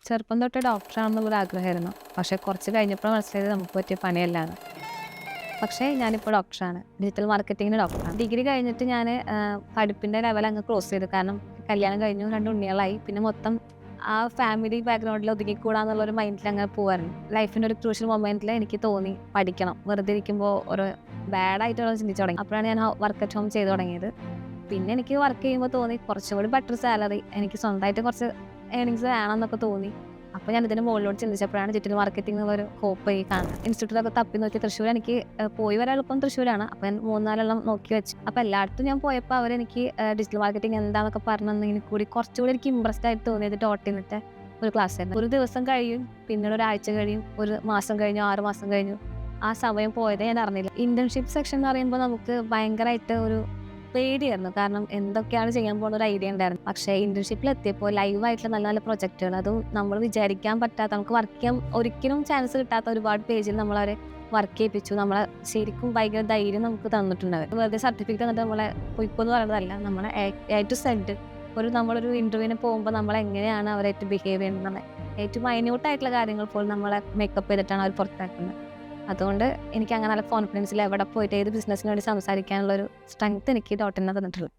ചെറുപ്പം തൊട്ട് ഡോക്ടറാണെന്നുള്ളൊരു ആഗ്രഹമായിരുന്നു. പക്ഷേ കുറച്ച് കഴിഞ്ഞപ്പോൾ മനസ്സിലായത് നമുക്ക് പറ്റിയ പണിയല്ലാന്ന്. പക്ഷേ ഞാനിപ്പോൾ ഡോക്ടറാണ്. ഡിജിറ്റൽ മാർക്കറ്റിങ്ങിന് ഡോക്ടറാണ്. ഡിഗ്രി കഴിഞ്ഞിട്ട് ഞാൻ പഠിപ്പിൻ്റെ ലെവൽ അങ്ങ് ക്ലോസ് ചെയ്തു. കാരണം കല്യാണം കഴിഞ്ഞു, 2 ഉണ്ണികളായി. പിന്നെ മൊത്തം ആ ഫാമിലി ബാക്ക്ഗ്രൗണ്ടിൽ ഒതുങ്ങിക്കൂടാന്നുള്ളൊരു മൈൻഡിൽ അങ്ങനെ പോവായിരുന്നു. ലൈഫിൻ്റെ ഒരു ക്രൂഷ്യൽ മൊമെൻറ്റിൽ എനിക്ക് തോന്നി പഠിക്കണം. വെറുതെ ഇരിക്കുമ്പോൾ ഒരു ബാഡായിട്ടുള്ള ചിന്തിച്ചു തുടങ്ങി. അപ്പോഴാണ് ഞാൻ വർക്ക് അറ്റ് ഹോം ചെയ്ത് തുടങ്ങിയത്. പിന്നെ എനിക്ക് വർക്ക് ചെയ്യുമ്പോൾ തോന്നി കുറച്ചുകൂടി ബെറ്റർ സാലറി, എനിക്ക് സ്വന്തമായിട്ട് കുറച്ച് ഏണിങ്സ് വേണമെന്നൊക്കെ തോന്നി. അപ്പോൾ ഞാൻ ഇതിന് മുകളിലോട്ട് ചിന്തിച്ചപ്പോഴാണ് ഡിജിറ്റൽ മാർക്കറ്റിംഗ് എന്നുള്ളൊരു ഹോപ്പ് ഈ കാണുന്നത്. ഇൻസ്റ്റിറ്റ്യൂട്ടിലൊക്കെ തപ്പി നോക്കി തൃശ്ശൂർ എനിക്ക് പോയി വരാൻ എളുപ്പം തൃശ്ശൂരാണ്. അപ്പോൾ ഞാൻ 3-4 നോക്കി വെച്ചു. അപ്പോൾ എല്ലായിടത്തും ഞാൻ പോയപ്പോൾ അവരെനിക്ക് ഡിജിറ്റൽ മാർക്കറ്റിംഗ് എന്താണെന്നൊക്കെ പറഞ്ഞെങ്കിൽ കൂടി കുറച്ചുകൂടി എനിക്ക് ഇമ്പ്രസ്ഡ് ആയിട്ട് തോന്നിയത് ഡോട്ടിനിത്തെ ഒരു ക്ലാസ് ആയിരുന്നു. ഒരു ദിവസം കഴിയും, പിന്നീട് ഒരാഴ്ച കഴിയും, ഒരു മാസം കഴിഞ്ഞു, 6 മാസം കഴിഞ്ഞു. ആ സമയം പോയതേ ഞാൻ അറിഞ്ഞില്ല. ഇന്റേൺഷിപ്പ് സെക്ഷൻ എന്ന് പറയുമ്പോൾ നമുക്ക് ഭയങ്കരമായിട്ട് ഒരു പേടിയായിരുന്നു. കാരണം എന്തൊക്കെയാണ് ചെയ്യാൻ പോകുന്ന ഒരു ഐഡിയ ഉണ്ടായിരുന്നു. പക്ഷേ ഇന്റേൺഷിപ്പിൽ എത്തിയപ്പോൾ ലൈവായിട്ടുള്ള നല്ല നല്ല പ്രൊജക്റ്റുകൾ, അതും നമ്മൾ വിചാരിക്കാൻ പറ്റാത്ത, നമുക്ക് വർക്ക് ചെയ്യാൻ ഒരിക്കലും ചാൻസ് കിട്ടാത്ത ഒരുപാട് പേജിൽ നമ്മളവരെ വർക്ക് ചെയ്യിപ്പിച്ചു. നമ്മളെ ശരിക്കും ഭയങ്കര ധൈര്യം നമുക്ക് തന്നിട്ടുണ്ടാവും. വെറുതെ സർട്ടിഫിക്കറ്റ് തന്നിട്ട് നമ്മളെ പൊയ്പോന്ന് പറയുന്നതല്ല, നമ്മളെ എ ടു സെഡ് നമ്മളൊരു ഇൻ്റർവ്യൂവിന് പോകുമ്പോൾ നമ്മൾ എങ്ങനെയാണ് അവരായിട്ട് ബിഹേവ് ചെയ്യുന്നത്, ഏറ്റവും മൈന്യൂട്ടായിട്ടുള്ള കാര്യങ്ങൾ പോലും നമ്മളെ മേക്കപ്പ് ചെയ്തിട്ടാണ് അവർ പുറത്താക്കുന്നത്. അതുകൊണ്ട് എനിക്ക് അങ്ങനെ നല്ല കോൺഫിഡൻസിൽ എവിടെ പോയിട്ട് ഏത് ബിസിനസ്സിന് വേണ്ടി സംസാരിക്കാനുള്ളൊരു സ്ട്രെങ്ത് എനിക്ക് ഡോട്ടിന് തന്നിട്ടുള്ളത്.